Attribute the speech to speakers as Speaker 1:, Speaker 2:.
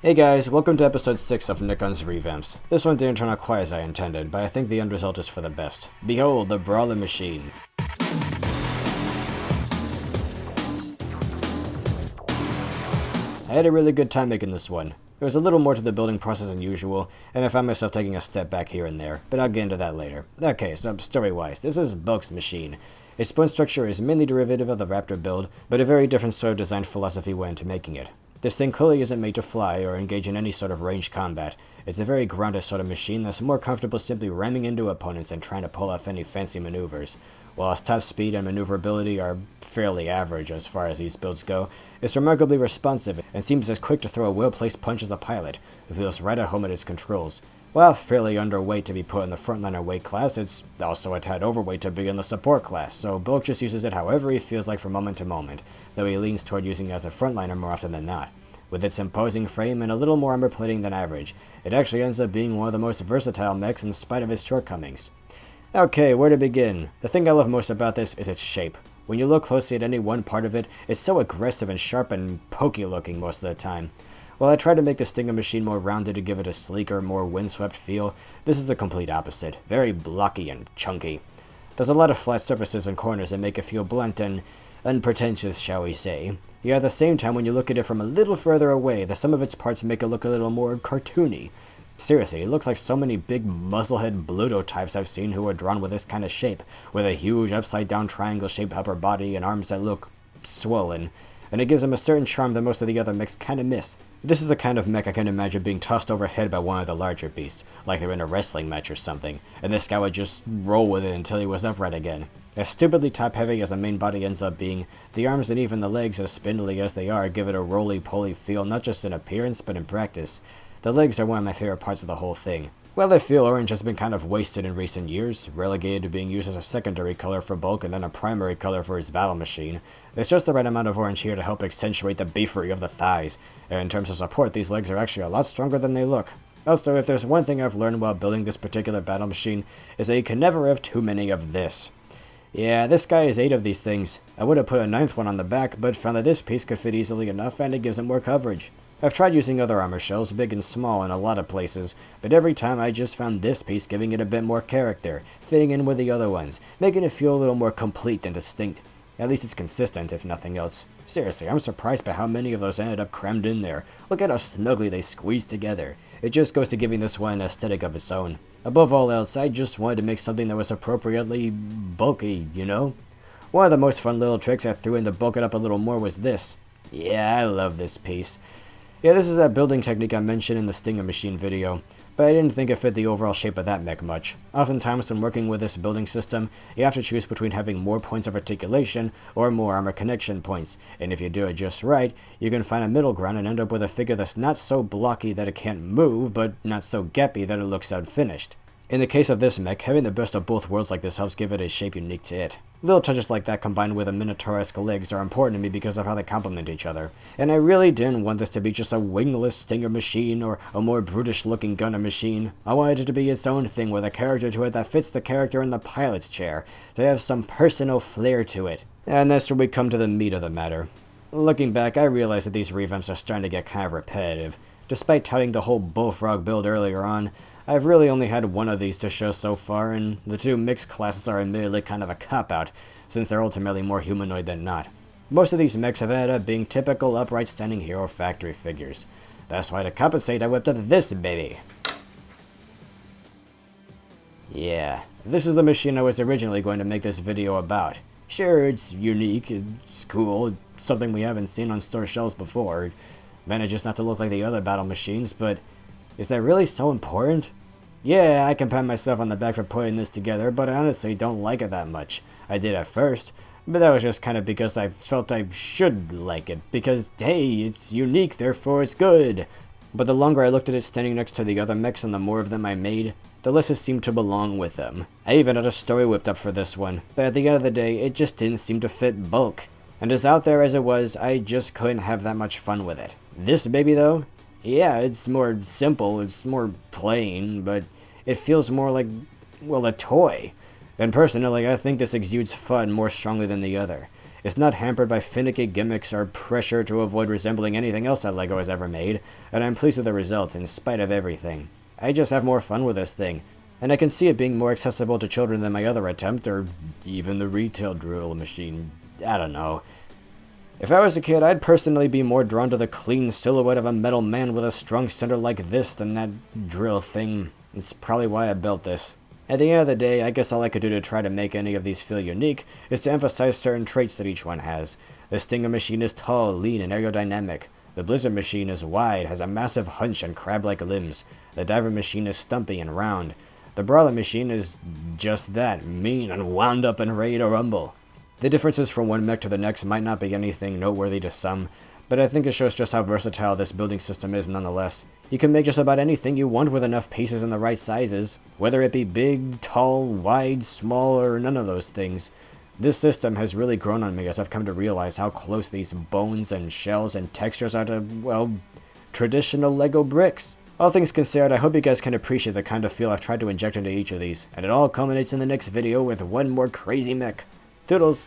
Speaker 1: Hey guys, welcome to episode 6 of Nikkon's Revamps. This one didn't turn out quite as I intended, but I think the end result is for the best. Behold, the Brawler machine. I had a really good time making this one. There was a little more to the building process than usual, and I found myself taking a step back here and there, but I'll get into that later. Okay, so story-wise, this is Bulk's machine. Its bone structure is mainly derivative of the Raptor build, but a very different sort of design philosophy went into making it. This thing clearly isn't made to fly or engage in any sort of ranged combat. It's a very grounded sort of machine that's more comfortable simply ramming into opponents and trying to pull off any fancy maneuvers. While its top speed and maneuverability are fairly average as far as these builds go, it's remarkably responsive and seems as quick to throw a well-placed punch as a pilot, who feels right at home at its controls. While fairly underweight to be put in the frontliner weight class, it's also a tad overweight to be in the support class, so Bulk just uses it however he feels like from moment to moment, though he leans toward using it as a frontliner more often than not. With its imposing frame and a little more armor plating than average, it actually ends up being one of the most versatile mechs in spite of its shortcomings. Okay, where to begin? The thing I love most about this is its shape. When you look closely at any one part of it, it's so aggressive and sharp and pokey looking most of the time. While I tried to make the Stinger machine more rounded to give it a sleeker, more windswept feel, this is the complete opposite, very blocky and chunky. There's a lot of flat surfaces and corners that make it feel blunt and unpretentious, shall we say. Yet at the same time, when you look at it from a little further away, the sum of its parts make it look a little more cartoony. Seriously, it looks like so many big muzzlehead Bluto types I've seen who are drawn with this kind of shape, with a huge upside-down triangle-shaped upper body and arms that look swollen, and it gives them a certain charm that most of the other mechs kind of miss. This is the kind of mech I can imagine being tossed overhead by one of the larger beasts, like they're in a wrestling match or something, and this guy would just roll with it until he was upright again. As stupidly top-heavy as the main body ends up being, the arms and even the legs, as spindly as they are, give it a roly-poly feel not just in appearance but in practice. The legs are one of my favorite parts of the whole thing. While I feel orange has been kind of wasted in recent years, relegated to being used as a secondary color for Bulk and then a primary color for his battle machine, there's just the right amount of orange here to help accentuate the beefery of the thighs, and in terms of support, these legs are actually a lot stronger than they look. Also, if there's one thing I've learned while building this particular battle machine, is that you can never have too many of this. Yeah, this guy has 8 of these things. I would have put a 9th one on the back, but found that this piece could fit easily enough and it gives it more coverage. I've tried using other armor shells, big and small, in a lot of places, but every time I just found this piece giving it a bit more character, fitting in with the other ones, making it feel a little more complete and distinct. At least it's consistent, if nothing else. Seriously, I'm surprised by how many of those ended up crammed in there. Look at how snugly they squeeze together. It just goes to giving this one an aesthetic of its own. Above all else, I just wanted to make something that was appropriately bulky, you know? One of the most fun little tricks I threw in to bulk it up a little more was this. Yeah, I love this piece. Yeah, this is that building technique I mentioned in the Stinger machine video, but I didn't think it fit the overall shape of that mech much. Oftentimes when working with this building system, you have to choose between having more points of articulation or more armor connection points, and if you do it just right, you can find a middle ground and end up with a figure that's not so blocky that it can't move, but not so gappy that it looks unfinished. In the case of this mech, having the best of both worlds like this helps give it a shape unique to it. Little touches like that combined with a Minotaur-esque legs are important to me because of how they complement each other. And I really didn't want this to be just a wingless Stinger machine or a more brutish-looking gunner machine. I wanted it to be its own thing with a character to it that fits the character in the pilot's chair, to have some personal flair to it. And that's where we come to the meat of the matter. Looking back, I realize that these revamps are starting to get kind of repetitive. Despite touting the whole bullfrog build earlier on, I've really only had one of these to show so far, and the two mixed classes are admittedly kind of a cop-out, since they're ultimately more humanoid than not. Most of these mechs have ended up being typical upright standing hero factory figures. That's why to compensate I whipped up this baby. Yeah, this is the machine I was originally going to make this video about. Sure, it's unique, it's cool, it's something we haven't seen on store shelves before. It manages not to look like the other battle machines, but is that really so important? Yeah, I can pat myself on the back for putting this together, but I honestly don't like it that much. I did at first, but that was just kind of because I felt I should like it, because hey, it's unique, therefore it's good. But the longer I looked at it standing next to the other mechs and the more of them I made, the less it seemed to belong with them. I even had a story whipped up for this one, but at the end of the day, it just didn't seem to fit Bulk. And as out there as it was, I just couldn't have that much fun with it. This baby though? Yeah, it's more simple, it's more plain, but it feels more like, well, a toy. And personally, I think this exudes fun more strongly than the other. It's not hampered by finicky gimmicks or pressure to avoid resembling anything else that LEGO has ever made, and I'm pleased with the result in spite of everything. I just have more fun with this thing, and I can see it being more accessible to children than my other attempt, or even the retail drill machine. I don't know. If I was a kid, I'd personally be more drawn to the clean silhouette of a metal man with a strong center like this than that drill thing. It's probably why I built this. At the end of the day, I guess all I could do to try to make any of these feel unique is to emphasize certain traits that each one has. The Stinger machine is tall, lean, and aerodynamic. The Blizzard machine is wide, has a massive hunch and crab-like limbs. The Diver machine is stumpy and round. The Brawler machine is just that, mean and wound up and ready to rumble. The differences from one mech to the next might not be anything noteworthy to some, but I think it shows just how versatile this building system is nonetheless. You can make just about anything you want with enough pieces in the right sizes, whether it be big, tall, wide, small, or none of those things. This system has really grown on me as I've come to realize how close these bones and shells and textures are to, well, traditional LEGO bricks. All things considered, I hope you guys can appreciate the kind of feel I've tried to inject into each of these, and it all culminates in the next video with one more crazy mech. Toodles!